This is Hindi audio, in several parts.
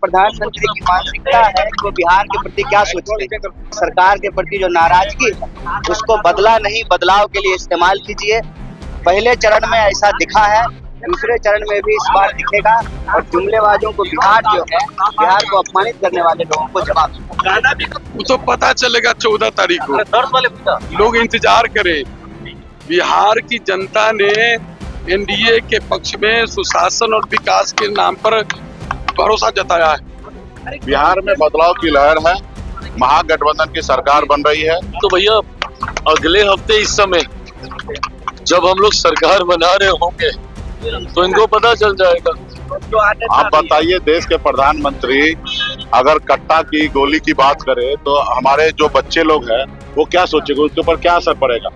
प्रधानमंत्री की मानसिकता है कि वो बिहार के प्रति क्या सोचते हैं। सरकार के प्रति जो नाराजगी है उसको बदला नहीं बदलाव के लिए इस्तेमाल कीजिए। पहले चरण में ऐसा दिखा है, दूसरे चरण में भी इस बार दिखेगा और जुमलेबाजों को बिहार को अपमानित करने वाले लोगों को जवाब तो पता चलेगा 14 तारीख को। लोग इंतजार करें। बिहार की जनता ने एनडीए के पक्ष में सुशासन और विकास के नाम पर भरोसा जताया है। बिहार में बदलाव की लहर है, महागठबंधन की सरकार बन रही है। तो भैया अगले हफ्ते इस समय जब हम लोग सरकार बना रहे होंगे तो इनको पता चल जाएगा। आप बताइए, देश के प्रधानमंत्री अगर कट्टा की गोली की बात करें तो हमारे जो बच्चे लोग हैं वो क्या सोचेंगे, उसके ऊपर क्या असर पड़ेगा।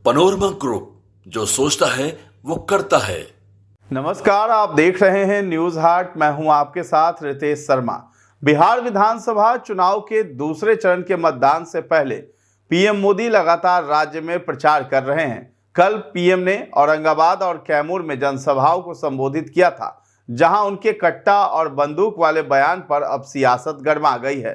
पनोरमा ग्रुप, जो सोचता है वो करता है। नमस्कार, आप देख रहे हैं न्यूज हाट। मैं हूं आपके साथ रितेश शर्मा। बिहार विधानसभा चुनाव के दूसरे चरण के मतदान से पहले पीएम मोदी लगातार राज्य में प्रचार कर रहे हैं। कल पीएम ने औरंगाबाद और कैमूर में जनसभाओं को संबोधित किया था, जहां उनके कट्टा और बंदूक वाले बयान पर अब सियासत गर्मा गई है।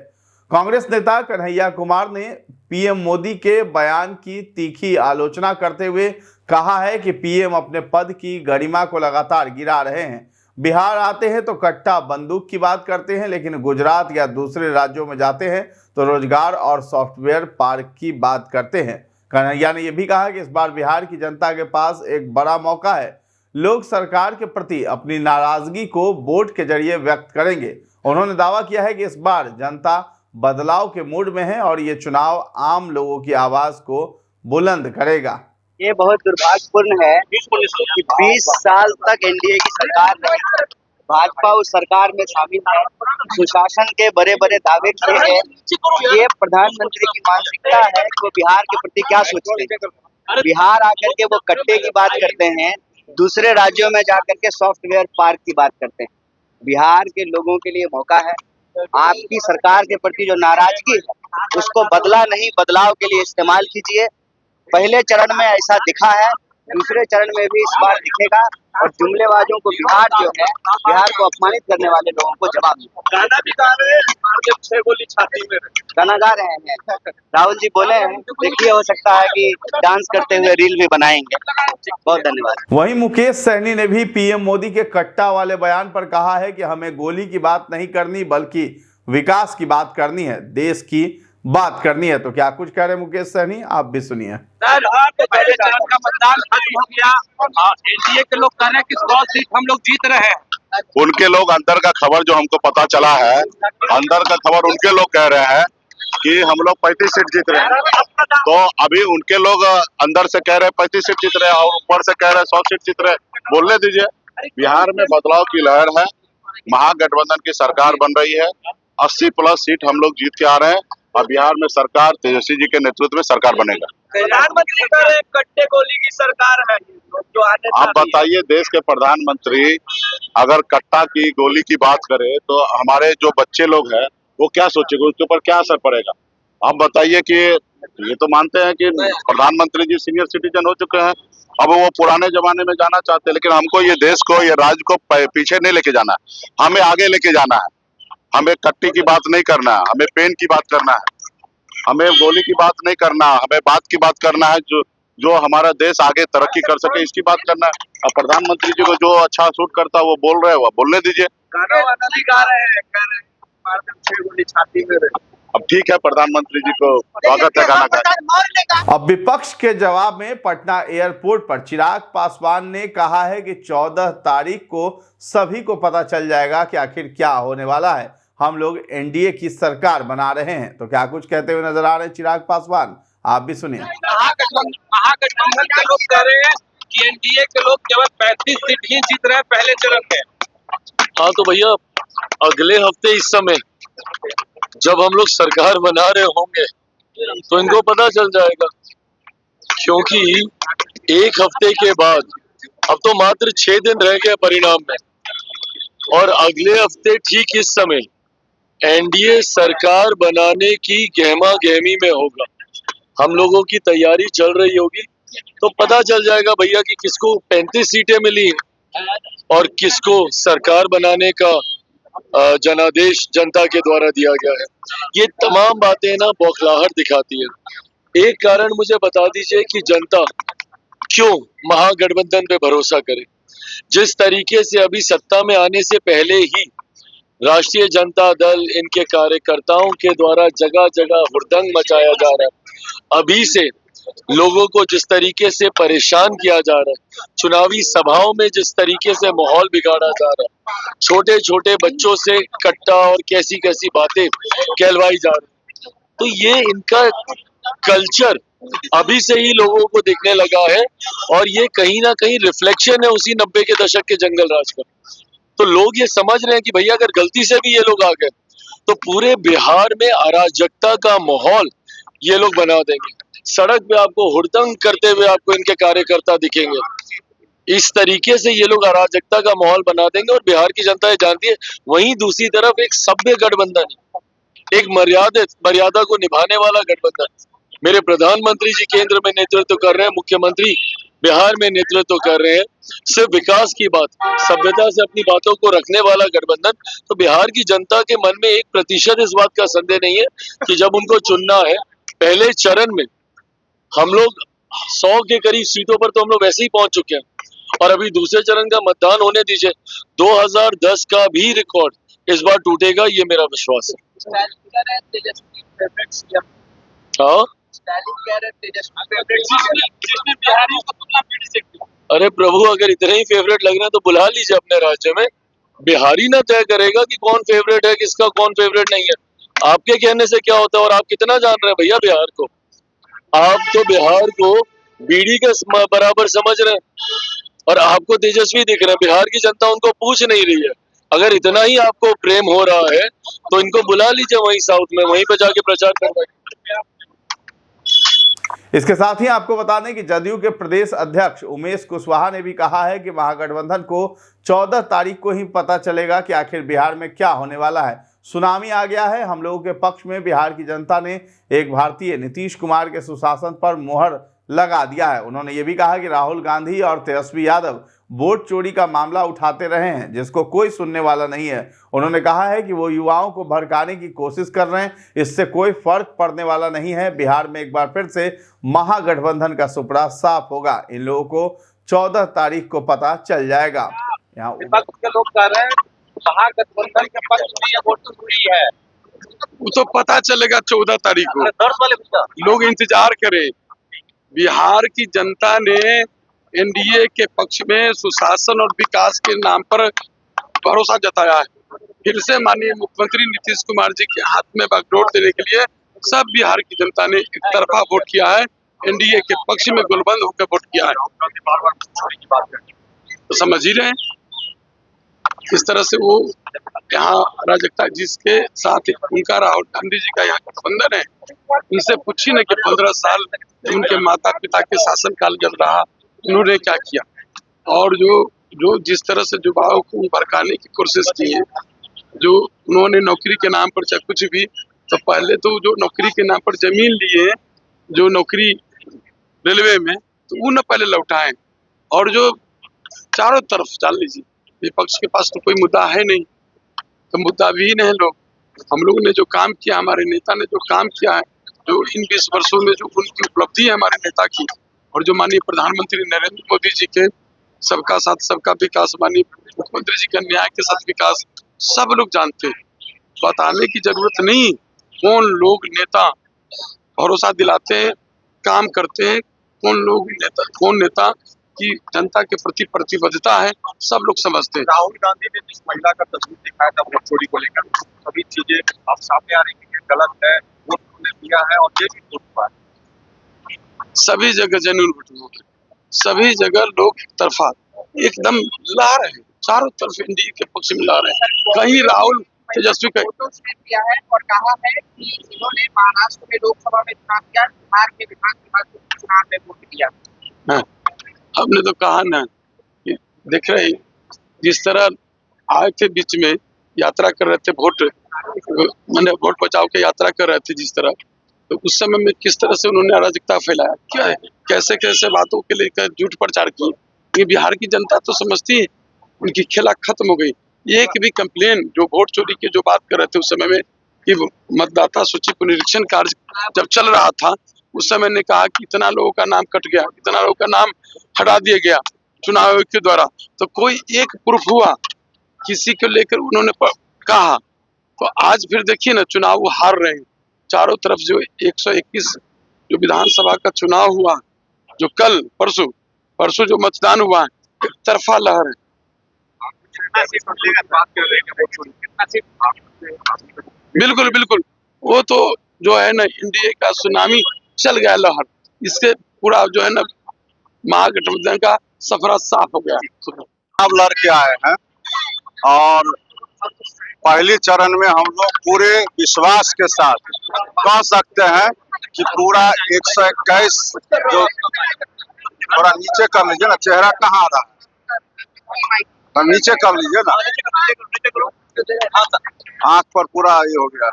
कांग्रेस नेता कन्हैया कुमार ने पीएम मोदी के बयान की तीखी आलोचना करते हुए कहा है कि पीएम अपने पद की गरिमा को लगातार गिरा रहे हैं। बिहार आते हैं तो कट्टा बंदूक की बात करते हैं, लेकिन गुजरात या दूसरे राज्यों में जाते हैं तो रोजगार और सॉफ्टवेयर पार्क की बात करते हैं। कन्हैया ने यह भी कहा कि इस बार बिहार की जनता के पास एक बड़ा मौका है। लोग सरकार के प्रति अपनी नाराजगी को वोट के जरिए व्यक्त करेंगे। उन्होंने दावा किया है कि इस बार जनता बदलाव के मूड में है और ये चुनाव आम लोगों की आवाज को बुलंद करेगा। ये बहुत दुर्भाग्यपूर्ण है कि 20 साल तक एनडीए की सरकार रही, भाजपा उस सरकार में शामिल है, सुशासन के बड़े बड़े दावे किए हैं। ये प्रधानमंत्री की मानसिकता है कि वो बिहार के प्रति क्या सोचते हैं। बिहार आकर के वो कट्टे की बात करते हैं, दूसरे राज्यों में जाकर के सॉफ्टवेयर पार्क की बात करते हैं। बिहार के लोगों के लिए मौका है। आपकी सरकार के प्रति जो नाराजगी है उसको बदला नहीं बदलाव के लिए इस्तेमाल कीजिए। पहले चरण में ऐसा दिखा है, दूसरे चरण में भी इस बार दिखेगा और जुमलेबाजों को बिहार को अपमानित करने वाले लोगों को जवाब गाना भी गा रहे हैं, 6 गोली छाती में गाना गा रहे हैं। राहुल जी बोले हैं, देखिए हो सकता है कि डांस करते हुए रील भी बनाएंगे। बहुत धन्यवाद। वहीं मुकेश सहनी ने भी पीएम मोदी के कट्टा वाले बयान पर कहा है कि हमें गोली की बात नहीं करनी बल्कि विकास की बात करनी है, देश की बात करनी है। तो क्या कुछ कह रहे हैं मुकेश सहनी, आप भी सुनिए। पहले चरण का मतदान खत्म हो गया। एनडीए के लोग कह रहे हैं कि 100 सीट हम लोग जीत रहे हैं। उनके लोग अंदर का खबर जो हमको पता चला है, अंदर का खबर उनके लोग कह रहे हैं कि हम लोग 35 सीट जीत रहे हैं। तो अभी उनके लोग अंदर से कह रहे हैं 35 सीट जीत रहे हैं और ऊपर से कह रहे हैं 100 सीट जीत रहे हैं। बोलने दीजिए। बिहार में बदलाव की लहर है, महागठबंधन की सरकार बन रही है। 80+ सीट हम लोग जीत के आ रहे हैं और बिहार में सरकार तेजस्वी जी के नेतृत्व में सरकार बनेगा। प्रधानमंत्री कह रहे हैं कट्टे गोली की सरकार है जो आने। आप बताइए, देश के प्रधानमंत्री अगर कट्टा की गोली की बात करें तो हमारे जो बच्चे लोग हैं वो क्या सोचेंगे, उसके ऊपर क्या असर पड़ेगा। आप बताइए कि ये तो मानते हैं कि प्रधानमंत्री जी सीनियर सिटीजन हो चुके हैं, अब वो पुराने जमाने में जाना चाहते हैं, लेकिन हमको ये देश को, ये राज्य को पीछे नहीं लेके जाना है, हमें आगे लेके जाना है। हमें कट्टी की बात नहीं करना है, हमें पेन की बात करना है, हमें गोली की बात नहीं करना है, हमें बात की बात करना है जो हमारा देश आगे तरक्की कर सके, इसकी बात करना है। अब प्रधानमंत्री जी को जो अच्छा सूट करता है वो बोल रहे हैं, वो बोलने दीजिए। गाना वाना भी गा रहे हैं, कह रहे हैं 6 गोली छाती में। अब ठीक है, प्रधानमंत्री जी को स्वागत है गाना का। अब विपक्ष के जवाब में पटना एयरपोर्ट पर चिराग पासवान ने कहा है कि 14 तारीख को सभी को पता चल जाएगा कि आखिर क्या होने वाला है। हम लोग एनडीए की सरकार बना रहे हैं। तो क्या कुछ कहते हुए नजर आ रहे हैं चिराग पासवान, आप भी सुनिए। महागठबंधन के लोग कह रहे हैं कि एनडीए के लोग केवल 35 सीट ही जीत रहे हैं पहले चरण में। हाँ तो भैया अगले हफ्ते इस समय जब हम लोग सरकार बना रहे होंगे तो इनको पता चल जाएगा, क्योंकि एक हफ्ते के बाद अब तो मात्र 6 दिन रह गए परिणाम में, और अगले हफ्ते ठीक इस समय एनडीए सरकार बनाने की गहमा गहमी में होगा। हम लोगों की तैयारी चल रही होगी तो पता चल जाएगा भैया कि किसको 35 सीटें मिली और किसको सरकार बनाने का जनादेश जनता के द्वारा दिया गया है। ये तमाम बातें ना बौखलाहट दिखाती है। एक कारण मुझे बता दीजिए कि जनता क्यों महागठबंधन पे भरोसा करे। जिस तरीके से अभी सत्ता में आने से पहले ही राष्ट्रीय जनता दल इनके कार्यकर्ताओं के द्वारा जगह जगह हुड़दंग मचाया जा रहा है, अभी से लोगों को जिस तरीके से परेशान किया जा रहा है, चुनावी सभाओं में जिस तरीके से माहौल बिगाड़ा जा रहा है, छोटे छोटे बच्चों से कट्टा और कैसी कैसी बातें कहलवाई जा रही है, तो ये इनका कल्चर अभी से ही लोगों को दिखने लगा है और ये कहीं ना कहीं रिफ्लेक्शन है उसी 90 के दशक के जंगल राज का। तो लोग ये समझ रहे हैं कि भैया अगर गलती से भी ये लोग आ गए तो पूरे बिहार में अराजकता का माहौल ये लोग बना देंगे। सड़क पे आपको हुड़दंग करते हुए आपको इनके कार्यकर्ता दिखेंगे। इस तरीके से ये लोग अराजकता का माहौल बना देंगे और बिहार की जनता ये जानती है। वहीं दूसरी तरफ एक सभ्य गठबंधन, एक मर्यादा को निभाने वाला गठबंधन, मेरे प्रधानमंत्री जी केंद्र में नेतृत्व कर रहे हैं, मुख्यमंत्री बिहार में नेतृत्व कर रहे हैं, सिर्फ विकास की बात, सभ्यता से अपनी बातों को रखने वाला गठबंधन। तो बिहार की जनता के मन में 1% इस बात का संदेह नहीं है कि जब उनको चुनना है, पहले चरण में हम लोग 100 के करीब सीटों पर तो हम लोग वैसे ही पहुंच चुके हैं और अभी दूसरे चरण का मतदान होने दीजिए। 2010 का भी रिकॉर्ड इस बार टूटेगा, ये मेरा विश्वास है। हाँ, अरे प्रभु, अगर इतने ही फेवरेट लग रहे हैं तो बुला लीजिए अपने राज्य में। बिहारी ना तय करेगा कि कौन फेवरेट है, किसका कौन फेवरेट नहीं है। आपके कहने से क्या होता है और आप कितना जान रहे हैं भैया बिहार को। आप तो बिहार को बीड़ी के बराबर समझ रहे हैं और आपको तेजस्वी दिख रहे हैं। बिहार की जनता उनको पूछ नहीं रही है। अगर इतना ही आपको प्रेम हो रहा है तो इनको बुला लीजिए वहीं साउथ में, वहीं पे जाके प्रचार करवाइए। इसके साथ ही आपको बता दें कि जदयू के प्रदेश अध्यक्ष उमेश कुशवाहा ने भी कहा है कि महागठबंधन को 14 तारीख को ही पता चलेगा कि आखिर बिहार में क्या होने वाला है। सुनामी आ गया है। हम लोगों के पक्ष में बिहार की जनता ने एक भारतीय नीतीश कुमार के सुशासन पर मुहर लगा दिया है। उन्होंने ये भी कहा कि राहुल गांधी और तेजस्वी यादव वोट चोरी का मामला उठाते रहे हैं, जिसको कोई सुनने वाला नहीं है। उन्होंने कहा है कि वो युवाओं को भड़काने की कोशिश कर रहे हैं, इससे कोई फर्क पड़ने वाला नहीं है। बिहार में एक बार फिर से महागठबंधन का सुपड़ा साफ होगा। इन लोगों को 14 तारीख को पता चल जाएगा। यहाँ विपक्ष के लोग कह रहे हैं महागठबंधन के पक्ष में ये वोट चोरी है। वो तो पता चलेगा 14 तारीख को। लोग इंतजार करें। बिहार की जनता ने एनडीए के पक्ष में सुशासन और विकास के नाम पर भरोसा जताया है। फिर से माननीय मुख्यमंत्री नीतीश कुमार जी के हाथ में बागडोर देने के लिए सब बिहार की जनता ने एक तरफा वोट किया है, एनडीए के पक्ष में गुलबंद होकर वोट किया है। तो समझ ही रहे हैं किस तरह से वो यहाँ अराजकता, जिसके साथ उनका राहुल गांधी जी का यहाँ गठबंधन है। उनसे पूछिए न कि 15 साल उनके माता पिता के शासनकाल जब रहा उन्होंने क्या किया और जो जिस तरह से युवाओं को भड़काने की कोशिश की है, जो उन्होंने नौकरी के नाम पर चाहे कुछ भी, तो पहले तो जो नौकरी के नाम पर जमीन लिए, जो नौकरी रेलवे में, तो वो न पहले लौटाएं। और जो चारों तरफ जान लीजिए विपक्ष के पास तो कोई मुद्दा है नहीं, तो मुद्दा भी नहीं लोग। हम लोगों ने जो काम किया, हमारे नेता ने जो काम किया है, जो इन 20 वर्षों में जो उनकी उपलब्धि है हमारे नेता की, और जो माननीय प्रधानमंत्री नरेंद्र मोदी जी के सबका साथ सबका विकास, माननीय मुख्यमंत्री जी का न्याय के साथ विकास, सब लोग जानते हैं। बताने की जरूरत नहीं कौन लोग नेता भरोसा दिलाते हैं, काम करते हैं, कौन नेता की जनता के प्रति प्रतिबद्धता है, सब लोग समझते हैं। राहुल गांधी ने जिस महिला का तस्वीर दिखाया था वोट चोरी को लेकर, सभी चीजें अब सामने आ रही है, गलत है, वोट उन्होंने दिया है और ये भी वोट हुआ है। सभी जगह जेन्युइन वोट हुआ है, सभी जगह लोग एक तरफा एकदम ला रहे हैं, चारों तरफ एनडीए के पक्ष में ला रहे हैं। कहीं राहुल तेजस्वी का किया है और कहा है कि इन्होंने महाराष्ट्र में लोकसभा में चुनाव किया, बिहार के विधानसभा चुनाव में वोट दिया। हमने तो कहा ना कि देख रहे जिस तरह आए थे बीच में यात्रा कर रहे थे, वोट बचाओ के यात्रा कर रहे थे जिस तरह, तो उस समय में किस तरह से उन्होंने अराजकता फैलाया, क्या है, कैसे कैसे बातों के लेकर झूठ प्रचार किए। ये बिहार की जनता तो समझती है उनकी खेला खत्म हो गई। एक भी कंप्लेन जो वोट चोरी के जो बात कर रहे थे उस समय में कि मतदाता सूची पुनरीक्षण कार्य जब चल रहा था उस समय ने कहा कि इतना लोगों का नाम कट गया, इतना लोगों का नाम हटा दिया गया चुनाव आयोग के द्वारा, तो कोई एक प्रूफ हुआ किसी को लेकर उन्होंने कहा? तो आज फिर देखिए ना, चुनाव वो हार रहे हैं। चारों तरफ जो 121 जो विधानसभा का चुनाव हुआ, जो कल परसों जो मतदान हुआ, एक तरफा लहर है। बिल्कुल बिल्कुल, वो तो जो है ना एनडीए का सुनामी चल गया लहर, इसके पूरा जो है ना महागठबंधन का सफरा साफ हो गया। चुनाव लड़ के आए हैं और पहले चरण में हम लोग पूरे विश्वास के साथ कह सकते हैं कि पूरा 121 जो थोड़ा नीचे कर लीजिए ना, चेहरा कहाँ आ रहा है, नीचे कर लीजिए ना, आंख पर पूरा ये हो गया।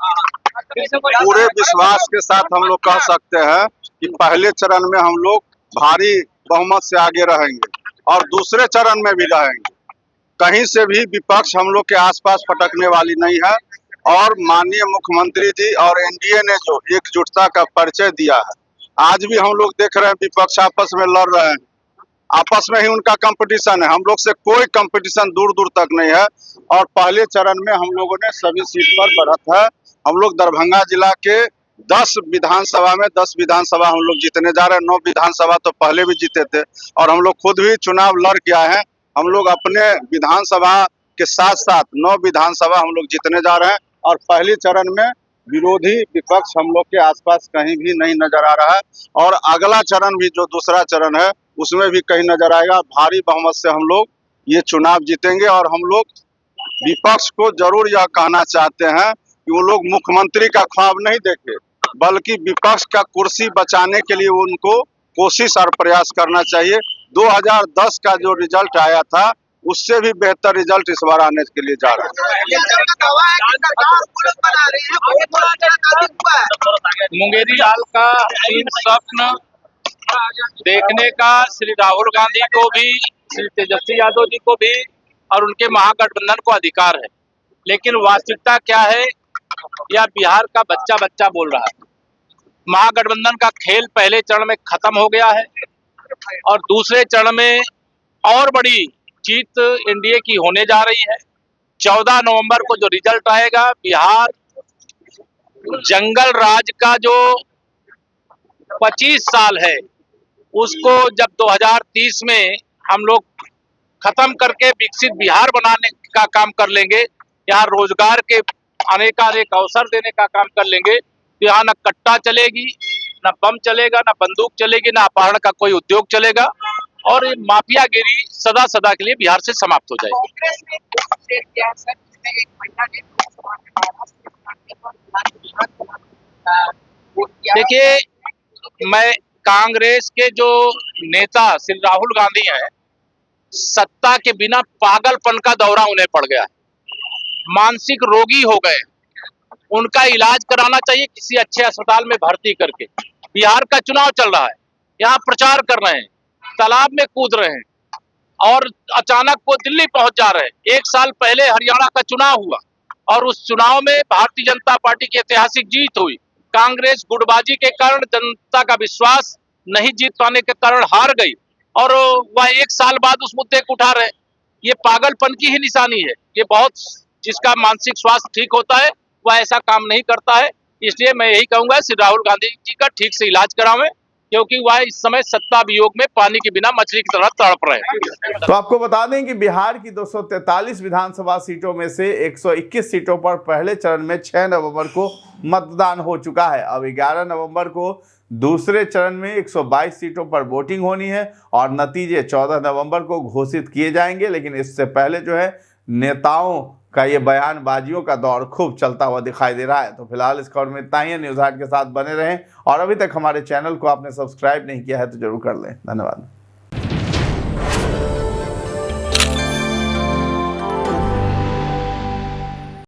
पूरे विश्वास के साथ हम लोग कह सकते हैं कि पहले चरण में हम लोग भारी बहुमत से आगे रहेंगे और दूसरे चरण में भी रहेंगे। कहीं से भी विपक्ष हम लोग के आसपास फटकने वाली नहीं है और माननीय मुख्यमंत्री जी और एनडीए ने जो एकजुटता का परिचय दिया है, आज भी हम लोग देख रहे हैं विपक्ष आपस में लड़ रहे हैं, आपस में ही उनका कंपटीशन है, हम लोग से कोई कंपटीशन दूर दूर तक नहीं है। और पहले चरण में हम लोगों ने सभी सीट पर बढ़त है। हम लोग दरभंगा जिला के 10 विधानसभा में 10 विधानसभा हम लोग जीतने जा रहे हैं। 9 विधानसभा तो पहले भी जीते थे और हम लोग खुद भी चुनाव लड़ के आए हैं। हम लोग अपने विधानसभा के साथ साथ 9 विधानसभा हम लोग जीतने जा रहे हैं और पहले चरण में विरोधी विपक्ष हम लोग के आसपास कहीं भी नहीं नजर आ रहा है और अगला चरण भी जो दूसरा चरण है उसमें भी कहीं नजर आएगा। भारी बहुमत से हम लोग ये चुनाव जीतेंगे और हम लोग विपक्ष को जरूर यह कहना चाहते हैं कि वो लोग मुख्यमंत्री का ख्वाब नहीं देखे, बल्कि विपक्ष का कुर्सी बचाने के लिए उनको कोशिश और प्रयास करना चाहिए। 2010 का जो रिजल्ट आया था उससे भी बेहतर रिजल्ट इस बार आने के लिए जा रहा है। मुंगेरी लाल का तीन स्वप्न देखने का श्री राहुल गांधी को भी, श्री तेजस्वी यादव जी को भी और उनके महागठबंधन को अधिकार है, लेकिन वास्तविकता क्या है यह बिहार का बच्चा बच्चा बोल रहा है। महागठबंधन का खेल पहले चरण में खत्म हो गया है और दूसरे चरण में और बड़ी जीत एनडीए की होने जा रही है। 14 नवंबर को जो रिजल्ट आएगा, बिहार जंगल राज का जो 25 साल है उसको जब 2030 में हम लोग खत्म करके विकसित बिहार बनाने का काम कर लेंगे, यहाँ रोजगार के अनेक अवसर देने का काम कर लेंगे, तो यहाँ न कट्टा चलेगी, न बम चलेगा, न बंदूक चलेगी, न अपहरण का कोई उद्योग चलेगा और ये माफियागिरी सदा सदा के लिए बिहार से समाप्त हो जाएगी। देखिए, मैं कांग्रेस के जो नेता श्री राहुल गांधी हैं, सत्ता के बिना पागलपन का दौरा उन्हें पड़ गया है, मानसिक रोगी हो गए, उनका इलाज कराना चाहिए किसी अच्छे अस्पताल में भर्ती करके। बिहार का चुनाव चल रहा है, यहाँ प्रचार कर रहे हैं, तालाब में कूद रहे हैं और अचानक वो दिल्ली पहुंच जा रहे हैं। 1 साल पहले हरियाणा का चुनाव हुआ और उस चुनाव में भारतीय जनता पार्टी की ऐतिहासिक जीत हुई। कांग्रेस गुटबाजी के कारण, जनता का विश्वास नहीं जीत पाने के कारण हार गई और वह 1 साल बाद उस मुद्दे को उठा रहे। ये पागलपन की ही निशानी है। ये बहुत, जिसका मानसिक स्वास्थ्य ठीक होता है वह ऐसा काम नहीं करता है। इसलिए मैं यही कहूंगा श्री राहुल गांधी जी का ठीक से इलाज करावें, क्योंकि वह इस समय सत्ता वियोग में पानी के बिना मछली की तरह तड़प रहे हैं। तो आपको बता दें कि बिहार की 243 विधानसभा सीटों में से 121 सीटों पर पहले चरण में 6 नवंबर को मतदान हो चुका है। अब 11 नवंबर को दूसरे चरण में 122 सीटों पर वोटिंग होनी है और नतीजे 14 नवंबर को घोषित किए जाएंगे। लेकिन इससे पहले जो है नेताओं का ये बयानबाजियों का दौर खूब चलता हुआ दिखाई दे रहा है। तो फिलहाल इस खबर में इतना ही है। न्यूज़ हाट के साथ बने रहें और अभी तक हमारे चैनल को आपने सब्सक्राइब नहीं किया है तो जरूर कर लें। धन्यवाद।